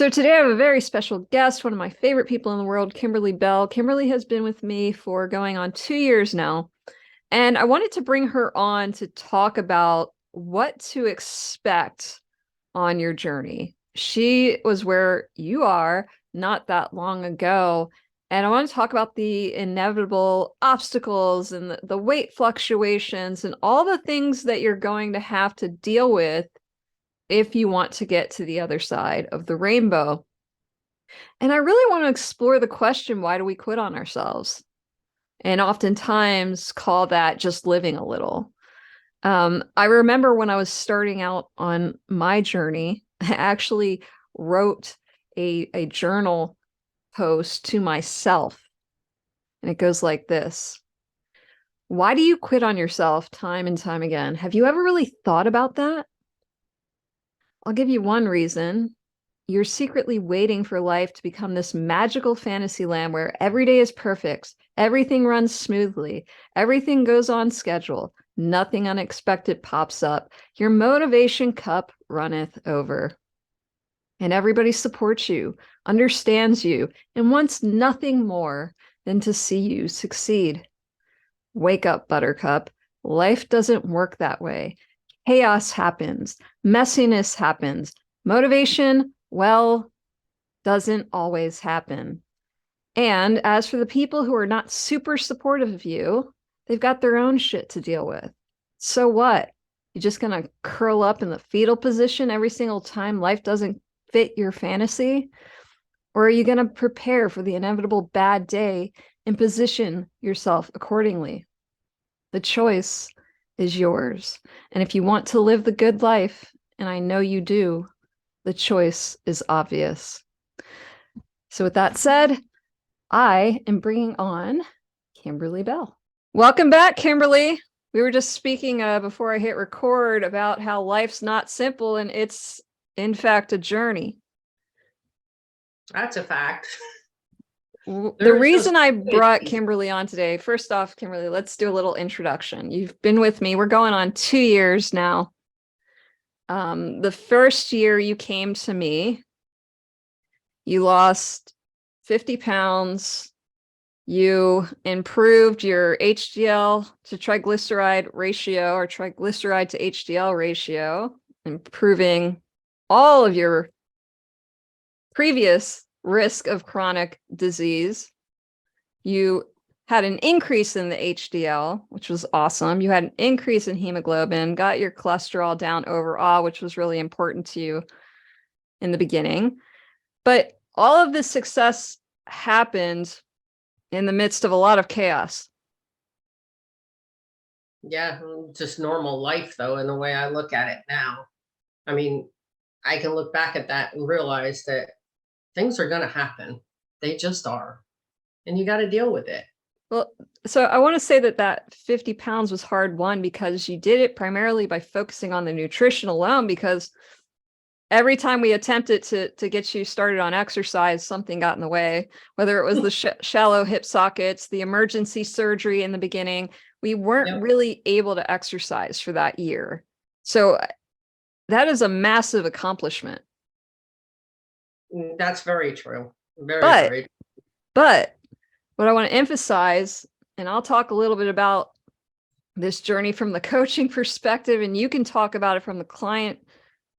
So today I have a very special guest, one of my favorite people in the world, Kimberly Bell. Kimberly has been with me for going on 2 years now. And I wanted to bring her on to talk about what to expect on your journey. She was where you are not that long ago. And I want to talk about the inevitable obstacles and the weight fluctuations and all the things that you're going to have to deal with if you want to get to the other side of the rainbow. And I really want to explore the question, why do we quit on ourselves? And oftentimes call that just living a little. I remember when I was starting out on my journey, I actually wrote a journal post to myself. And it goes like this. Why do you quit on yourself time and time again? Have you ever really thought about that? I'll give you one reason. You're secretly waiting for life to become this magical fantasy land where every day is perfect, everything runs smoothly, everything goes on schedule, nothing unexpected pops up, your motivation cup runneth over. And everybody supports you, understands you, and wants nothing more than to see you succeed. Wake up, Buttercup. Life doesn't work that way. Chaos happens, messiness happens, motivation, well, doesn't always happen. And as for the people who are not super supportive of you, they've got their own shit to deal with. So what? You just gonna curl up in the fetal position every single time life doesn't fit your fantasy? Or are you gonna prepare for the inevitable bad day and position yourself accordingly? The choice is yours. And if you want to live the good life, and I know you do, the choice is obvious. So with that said, I am bringing on Kimberly Bell. Welcome back, Kimberly. We were just speaking before I hit record about how life's not simple and it's in fact a journey. That's a fact. The reason I brought Kimberly on today, first off, Kimberly, let's do a little introduction. You've been with me. We're going on 2 years now. The first year you came to me, you lost 50 pounds. You improved your HDL to triglyceride ratio or triglyceride to HDL ratio, improving all of your previous risk of chronic disease. You had an increase in the HDL, which was awesome. You had an increase in hemoglobin, got your cholesterol down overall, which was really important to you in the beginning. But all of this success happened in the midst of a lot of chaos. Yeah, just normal life, though, in the way I look at it now. I mean, I can look back at that and realize that things are going to happen. They just are. And you got to deal with it. Well, so I want to say that 50 pounds was hard won because you did it primarily by focusing on the nutrition alone, because every time we attempted to get you started on exercise, something got in the way, whether it was the shallow hip sockets, the emergency surgery in the beginning. We weren't really able to exercise for that year. So that is a massive accomplishment. That's very true. Very true. But what I want to emphasize, and I'll talk a little bit about this journey from the coaching perspective, and you can talk about it from the client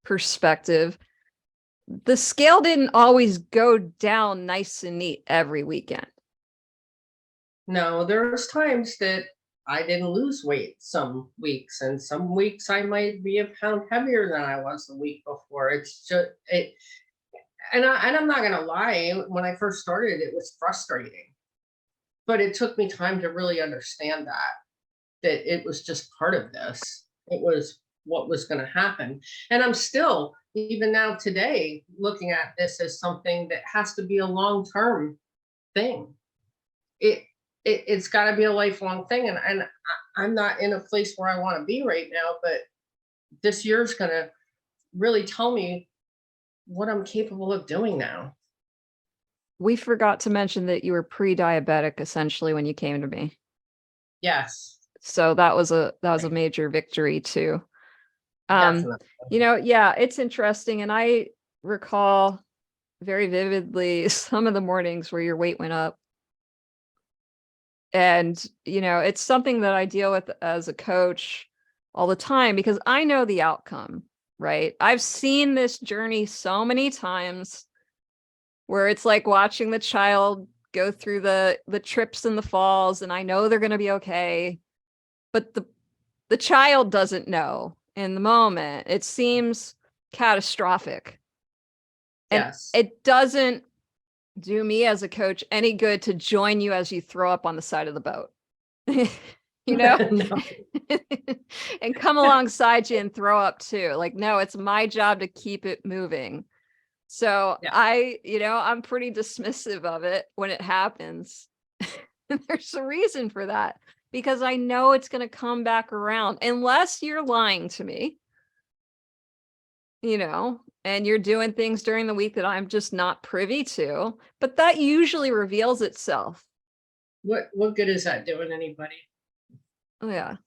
perspective. The scale didn't always go down nice and neat every weekend. No, there's times that I didn't lose weight some weeks, and some weeks I might be a pound heavier than I was the week before. It's just it, and I'm not gonna lie. When I first started, it was frustrating, but it took me time to really understand that it was just part of this. It was what was going to happen, and I'm still, even now today, looking at this as something that has to be a long-term thing. It's got to be a lifelong thing, and I'm not in a place where I want to be right now, but this year's going to really tell me what I'm capable of doing now. We forgot to mention that you were pre-diabetic essentially when you came to me. Yes. So that was a major victory too. Yeah, it's interesting. And I recall very vividly some of the mornings where your weight went up. And, it's something that I deal with as a coach all the time because I know the outcome, right? I've seen this journey so many times where it's like watching the child go through the trips and the falls, and I know they're going to be okay, but the child doesn't know in the moment. It seems catastrophic. And Yes. it doesn't do me as a coach any good to join you as you throw up on the side of the boat. you know No. and come alongside you and throw up too. Like, no, it's my job to keep it moving. So Yeah. I'm pretty dismissive of it when it happens. And there's a reason for that, because I know it's going to come back around unless you're lying to me, and you're doing things during the week that I'm just not privy to, but that usually reveals itself. What good is that doing anybody? Oh, yeah.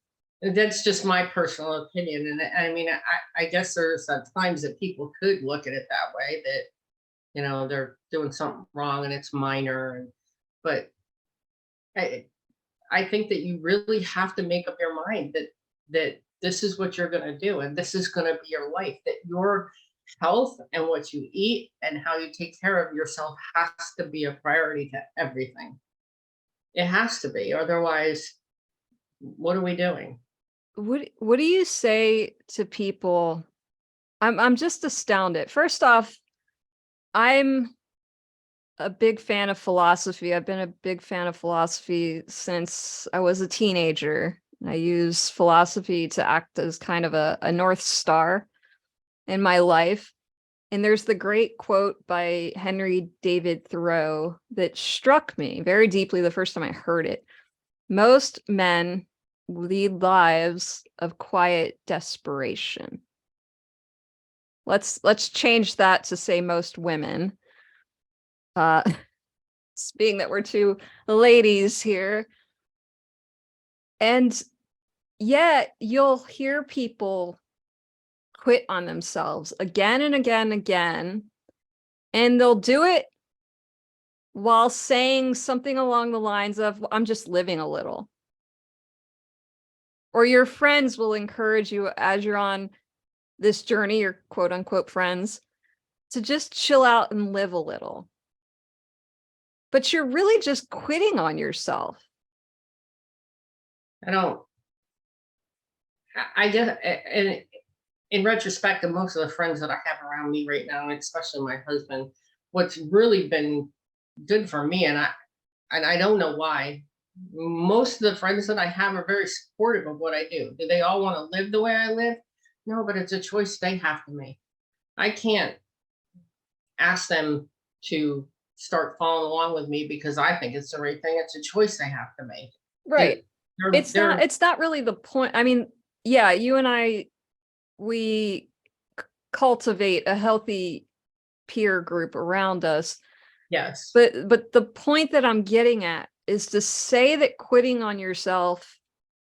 That's just my personal opinion. And I mean, I guess there's times that people could look at it that way, that, they're doing something wrong and it's minor. But I, I think that you really have to make up your mind that this is what you're going to do. And this is going to be your life, that your health and what you eat and how you take care of yourself has to be a priority to everything. It has to be. Otherwise, what are we doing? What do you say to people? I'm just astounded. First off, I'm a big fan of philosophy. I've been a big fan of philosophy since I was a teenager. I use philosophy to act as kind of a North Star in my life. And there's the great quote by Henry David Thoreau that struck me very deeply the first time I heard it. Most men lead lives of quiet desperation. Let's change that to say most women. Being that we're two ladies here. And yet you'll hear people quit on themselves again and again and again, and they'll do it while saying something along the lines of, I'm just living a little. Or your friends will encourage you as you're on this journey, your quote unquote friends, to just chill out and live a little. But you're really just quitting on yourself. I don't, I just, and in retrospect, of most of the friends that I have around me right now, especially my husband, what's really been good for me, and I don't know why, most of the friends that I have are very supportive of what I do. Do they all want to live the way I live? No, but it's a choice they have to make. I can't ask them to start following along with me because I think it's the right thing. It's a choice they have to make. They're, Right. they're It's not really the point. I mean, yeah, you and I, we cultivate a healthy peer group around us. yes. But the point that I'm getting at is to say that quitting on yourself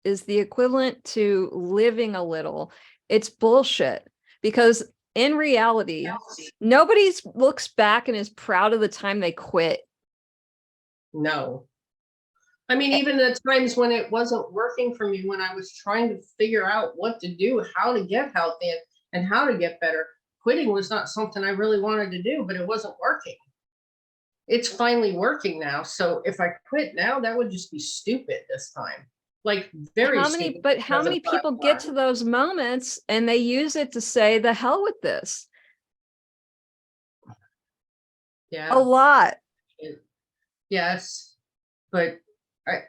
is the equivalent to living a little. It's bullshit, because in reality, Yes. nobody looks back and is proud of the time they quit. No. I mean, Eh, even the times when it wasn't working for me, when I was trying to figure out what to do, how to get healthy and how to get better, quitting was not something I really wanted to do, but it wasn't working. It's finally working now. So if I quit now, that would just be stupid this time. Like very stupid. How Because of many what people I've get to learned. those moments and they use it to say, the hell with this? A Yeah. lot. Yes. But I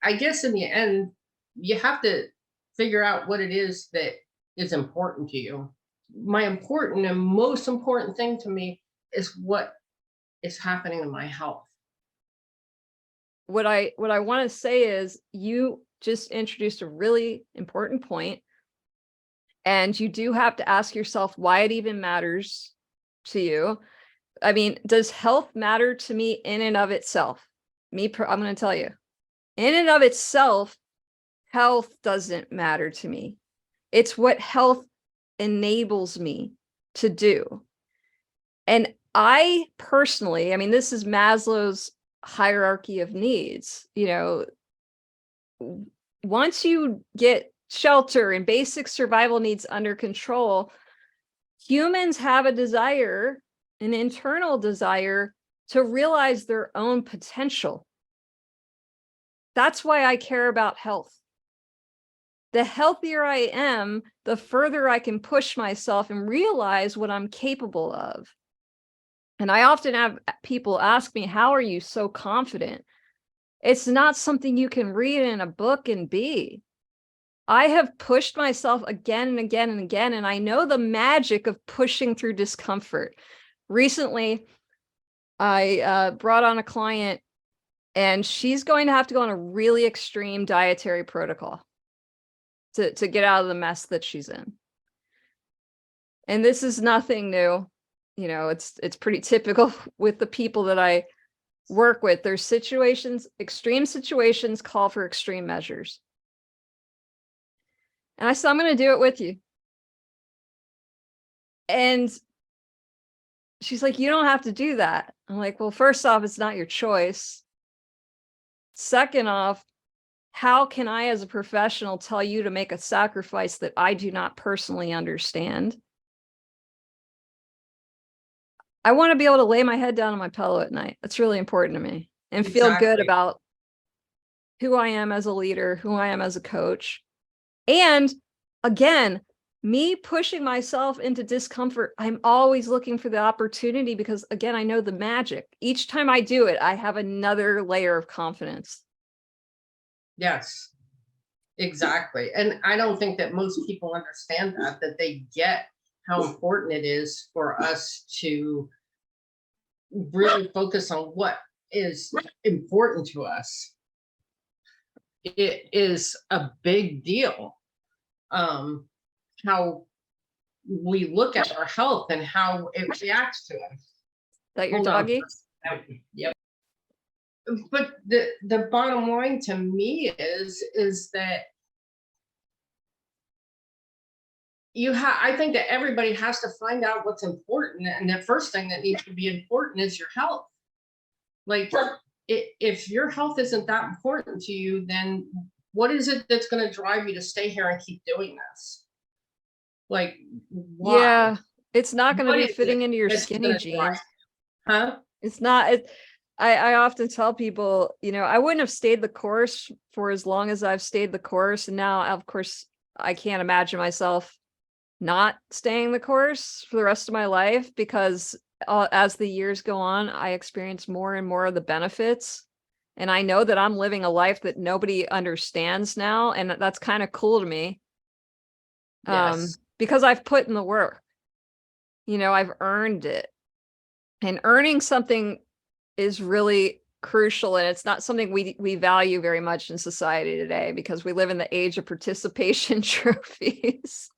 I guess in the end, you have to figure out what it is that is important to you. My important and most important thing to me is what is happening to my health. What I want to say is, you just introduced a really important point, and you do have to ask yourself why it even matters to you. I mean, does health matter to me in and of itself? I'm going to tell you, in and of itself, health doesn't matter to me. It's what health enables me to do. And I personally, I mean, this is Maslow's hierarchy of needs. Once you get shelter and basic survival needs under control, humans have a desire, an internal desire to realize their own potential. That's why I care about health. The healthier I am, the further I can push myself and realize what I'm capable of. And I often have people ask me, how are you so confident? It's not something you can read in a book and be. I have pushed myself again and again and again, and I know the magic of pushing through discomfort. Recently, I brought on a client, and she's going to have to go on a really extreme dietary protocol to get out of the mess that she's in. And this is nothing new. It's pretty typical with the people that I work with. There's situations, extreme situations call for extreme measures. And I said, I'm going to do it with you. And she's like, you don't have to do that. I'm like, well, first off, it's not your choice. Second off, how can I, as a professional, tell you to make a sacrifice that I do not personally understand? I want to be able to lay my head down on my pillow at night. That's really important to me, and feel good about who I am as a leader, who I am as a coach. And again, me pushing myself into discomfort, I'm always looking for the opportunity because, again, I know the magic. Each time I do it, I have another layer of confidence. Yes, exactly. And I don't think that most people understand that they get how important it is for us to really focus on what is important to us. It is a big deal. How we look at our health and how it reacts to us. That your doggy? Yep. But the bottom line to me is that I think that everybody has to find out what's important, and the first thing that needs to be important is your health. Like, if your health isn't that important to you, then what is it that's going to drive you to stay here and keep doing this? Like, why? Yeah, it's not going to What be is fitting it into your that's skinny gonna drive? jeans. Huh? It's not. I often tell people, I wouldn't have stayed the course for as long as I've stayed the course. And now, of course, I can't imagine myself not staying the course for the rest of my life, because as the years go on, I experience more and more of the benefits. And I know that I'm living a life that nobody understands now. And that's kind of cool to me. Yes. Because I've put in the work, I've earned it. And earning something is really crucial, and it's not something we value very much in society today, because we live in the age of participation trophies.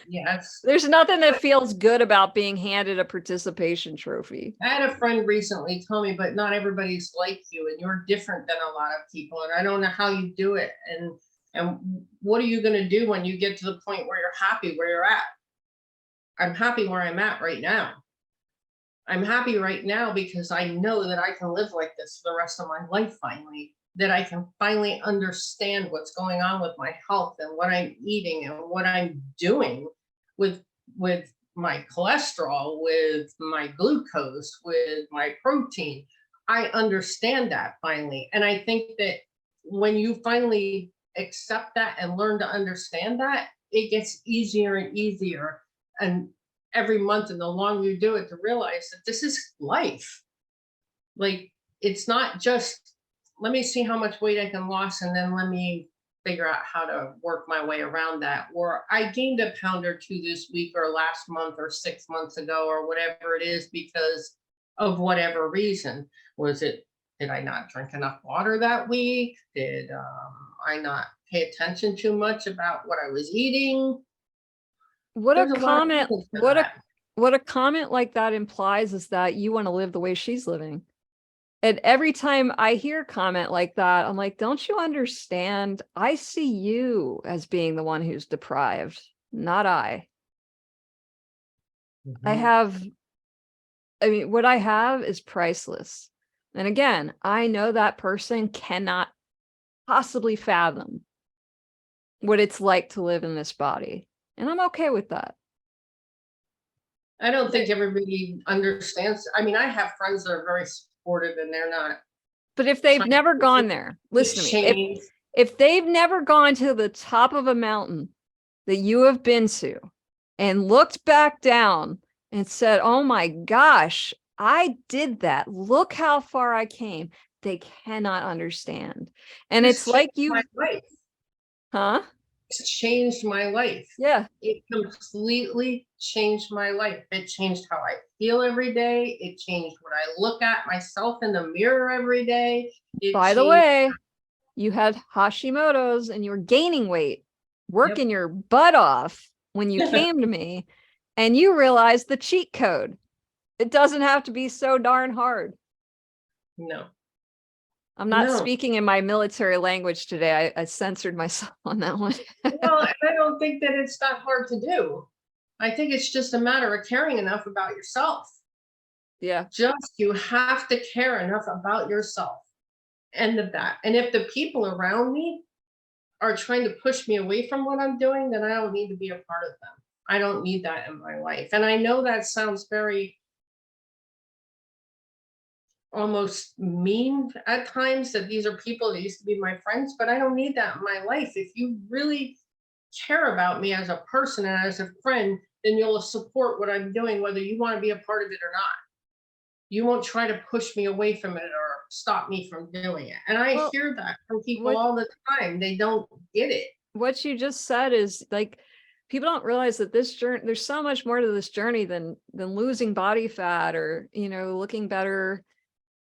Yes. There's nothing that feels good about being handed a participation trophy. I had a friend recently tell me, but not everybody's like you, and you're different than a lot of people, and I don't know how you do it. And what are you going to do when you get to the point where you're happy where you're at? I'm happy where I'm at right now. I'm happy right now because I know that I can live like this for the rest of my life finally, that I can finally understand what's going on with my health and what I'm eating and what I'm doing with my cholesterol, with my glucose, with my protein. I understand that finally. And I think that when you finally accept that and learn to understand that, it gets easier and easier. And every month, and the longer you do it, to realize that this is life. Like, it's not just, let me see how much weight I can lose and then let me figure out how to work my way around that. Or I gained a pound or two this week or last month or 6 months ago or whatever it is because of whatever reason. Did I not drink enough water that week? Did I not pay attention too much about what I was eating? What a There's a lot of comment, reasons for what a that. what a comment like that implies is that you want to live the way she's living. And every time I hear a comment like that, I'm like, don't you understand? I see you as being the one who's deprived, not I. I Mhm. have I mean, what I have is priceless. And again, I know that person cannot possibly fathom what it's like to live in this body. And I'm okay with that. I don't But think everybody understands. I mean, I have friends that are very supportive and they're not but if they've trying never to gone there, listen to me. change. If they've never gone to the top of a mountain that you have been to and looked back down and said, "Oh my gosh, I did that. Look how far I came." They cannot understand. And This it's changed like you, my life. huh? It's changed my life. Yeah. It completely changed my life. It changed how I feel every day. It changed what I look at myself in the mirror every day. It By the changed. way, you had Hashimoto's and you were gaining weight, Yep. working your butt off when you came to me, and you realized the cheat code. It doesn't have to be so darn hard. No, I'm not no. speaking in my military language today. I censored myself on that one. Well, and I don't think that it's that hard to do. I think it's just a matter of caring enough about yourself. Yeah. Just you have to care enough about yourself. End of that. And if the people around me are trying to push me away from what I'm doing, then I don't need to be a part of them. I don't need that in my life. And I know that sounds very almost mean at times, that these are people that used to be my friends, but I don't need that in my life. If you really care about me as a person and as a friend, then you'll support what I'm doing, whether you want to be a part of it or not. You won't try to push me away from it or stop me from doing it. And I Well, hear that from people what all the time. They don't get it. what you just said is like people don't realize that this journey, there's so much more to this journey than losing body fat or, looking better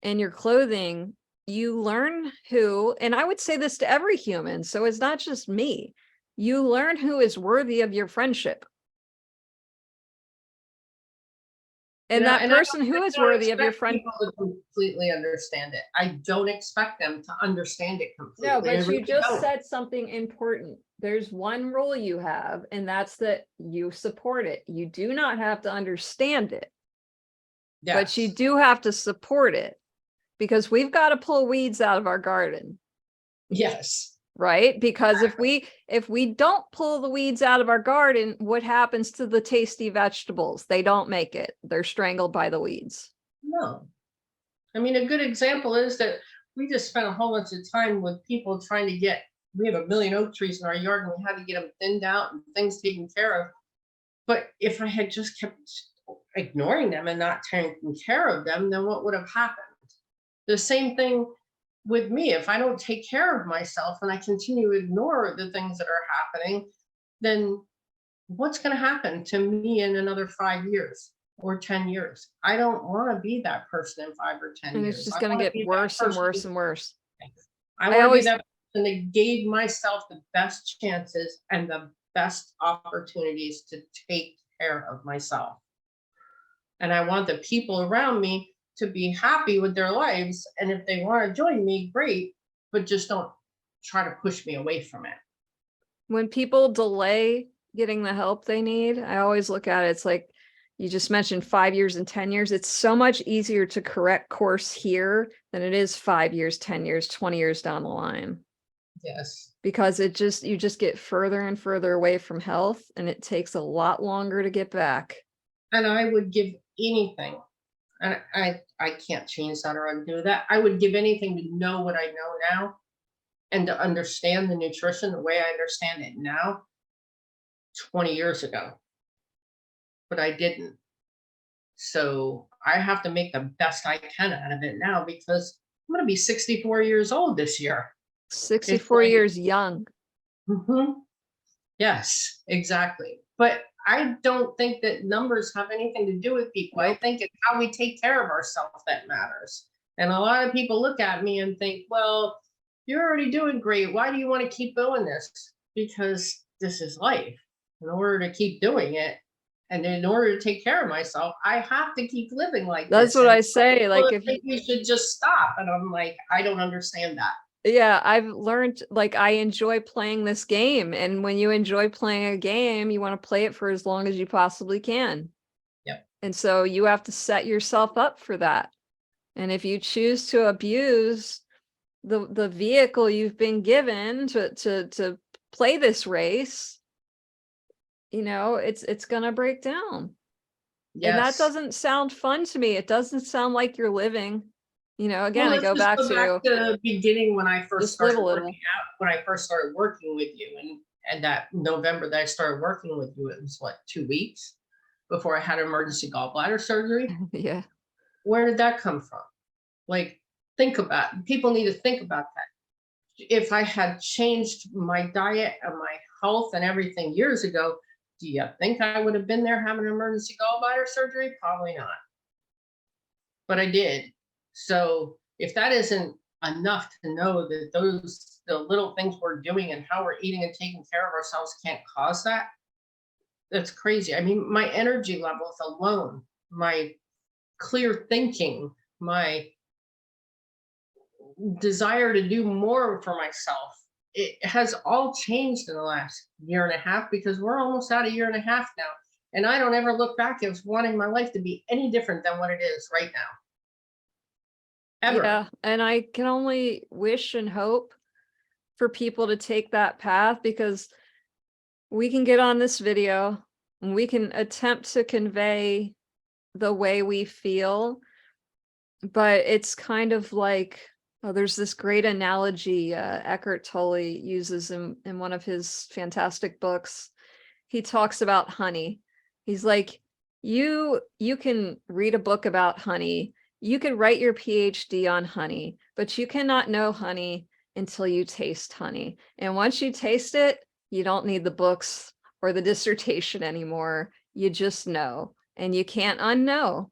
in your clothing. You learn who, and I would say this to every human, so it's not just me. You learn who is worthy of your friendship. And that And I person who is don't worthy of your expect friend. people to completely understand it. I don't expect them to understand it No, completely. I but you really just don't. said something important. There's one rule you have, and that's that you support it. You do not have to understand it, but you Yes. do have to support it because we've got to pull weeds out of our garden, Yes. right? Because if we don't pull the weeds out of our garden, what happens to the tasty vegetables? They don't make it. They're strangled by the weeds. No. I mean, a good example is that we just spent a whole bunch of time with people trying to get, we have a million oak trees in our yard and we had to get them thinned out and things taken care of. But if I had just kept ignoring them and not taking care of them, then what would have happened? The same thing with me. If I don't take care of myself and I continue to ignore the things that are happening, then what's going to happen to me in another 5 years or 10 years? I don't want to be that person in 5 or 10 And it's years. just I going to want to get be that worse and person. worse and worse. I I want to be always, that person that gave myself the best chances and the best opportunities to take care of myself. And I want the people around me to be happy with their lives. And if they want to join me, great, but just don't try to push me away from it. when people delay getting the help they need, I always look at it. It's like you just mentioned 5 years and 10 years. It's so much easier to correct course here than it is 5 years, 10 years, 20 years down the line. Yes. Because you just get further and further away from health, and it takes a lot longer to get back. And I would give anything, and I can't change that or undo that. I would give anything to know what I know now and to understand the nutrition the way I understand it now 20 years ago. But I didn't. So I have to make the best I can out of it now because I'm going to be 64 years old this year. It's 64 like, years young. Yes, exactly. But I don't think that numbers have anything to do with people. I Nope. think it's how we take care of ourselves that matters. And a lot of people look at me and think, well, you're already doing great. Why do you want to keep doing this? Because this is life. In order to keep doing it, and in order to take care of myself, I have to keep living like That's this. what And I say. people Like if you, think we should just stop. And I'm like, I don't understand that. yeah, I've learned, like, I enjoy playing this game. And when you enjoy playing a game, you want to play it for as long as you possibly can. Yep. And so you have to set yourself up for that. And if you choose to abuse the vehicle you've been given to play this race, it's gonna break down. And that Yes. doesn't sound fun to me. It doesn't sound like you're living. Well, Again, I let's go just back go back to to the beginning when I first just live a started working little. out, when I first started working with you, and that November that I started working with you, it was what, 2 weeks before I had emergency gallbladder surgery. Yeah. Where did that come from? Like, people need to think about that. If I had changed my diet and my health and everything years ago, do you think I would have been there having emergency gallbladder surgery? Probably not. But I did. So if that isn't enough to know that the little things we're doing and how we're eating and taking care of ourselves can't cause that, that's crazy. I mean, my energy levels alone, my clear thinking, my desire to do more for myself, it has all changed in the last year and a half, because we're almost at a year and a half now. And I don't ever look back as wanting my life to be any different than what it is right now. Ever. Yeah. And I can only wish and hope for people to take that path, because we can get on this video and we can attempt to convey the way we feel, but it's kind of like, oh, there's this great analogy Eckhart Tolle uses in one of his fantastic books. He talks about honey. He's like, you can read a book about honey, you can write your PhD on honey, but you cannot know honey until you taste honey. And once you taste it, you don't need the books or the dissertation anymore. You just know, and you can't unknow.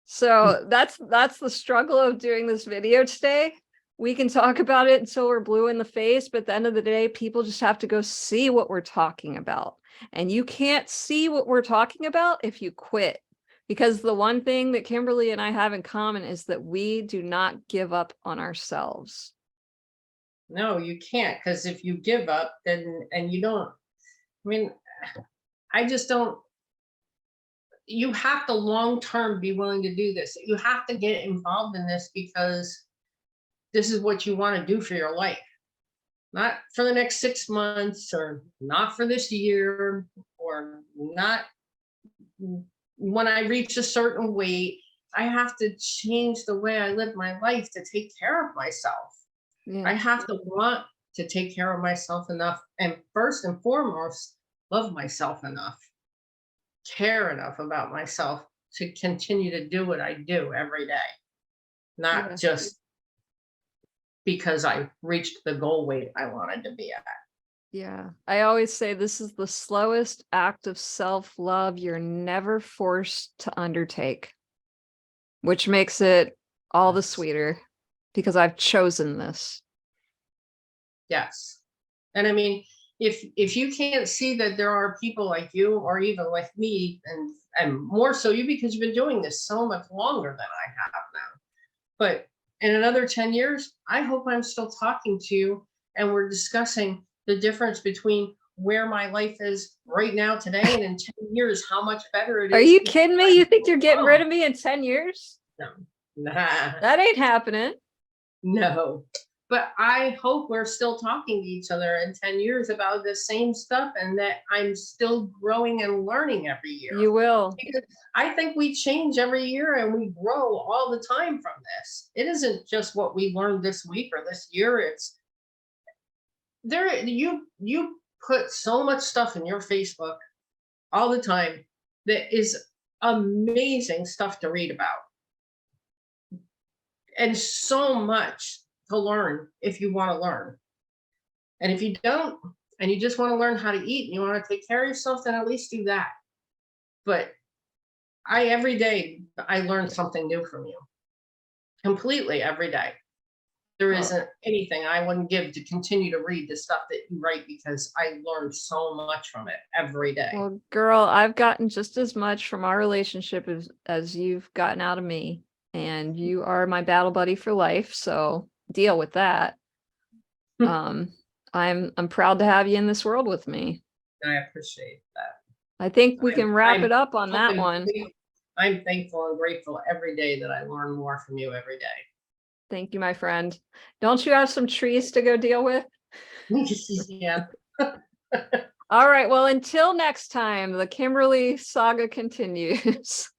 So that's the struggle of doing this video today. We can talk about it until we're blue in the face, but at the end of the day, people just have to go see what we're talking about. And you can't see what we're talking about if you quit. Because the one thing that Kimberly and I have in common is that we do not give up on ourselves. No, you can't, because if you give up, then and you don't, I mean, I just don't, you have to long term be willing to do this. You have to get involved in this because this is what you want to do for your life. Not for the next 6 months, or not for this year, or not when I reach a certain weight. I have to change the way I live my life to take care of myself. I Yeah. have to want to take care of myself enough, and first and foremost, love myself enough, care enough about myself to continue to do what I do every day, not Yeah. just because I reached the goal weight I wanted to be at. Yeah. I always say this is the slowest act of self-love you're never forced to undertake, which makes it all the Yes. sweeter because I've chosen this. Yes. And I mean, if you can't see that there are people like you, or even like me, and more so you, because you've been doing this so much longer than I have now. But in another 10 years, I hope I'm still talking to you and we're discussing the difference between where my life is right now today, and in 10 years how much better it Are is you because kidding me? I've You think you're getting rid grown. of me in 10 years? No. Nah. That ain't happening. No. But I hope we're still talking to each other in 10 years about the same stuff, and that I'm still growing and learning every year. You will. Because I think we change every year and we grow all the time from this. It isn't just what we learned this week or this year. It's there. You put so much stuff in your Facebook all the time that is amazing stuff to read about, and so much to learn if you want to learn. And if you don't, and you just want to learn how to eat and you want to take care of yourself, then at least do that. But every day I learn something new from you, completely every day. There Well, isn't anything I wouldn't give to continue to read the stuff that you write, because I learn so much from it every day. well, girl, I've gotten just as much from our relationship as you've gotten out of me. And you are my battle buddy for life, so deal with that. Um, I'm proud to have you in this world with me. I appreciate that. I think we I'm can wrap I'm it up on thankful that and one. I'm thankful and grateful every day that I learn more from you every day. Thank you, my friend. Don't you have some trees to go deal with? Yeah. All right. Well, until next time, the Kimberly saga continues.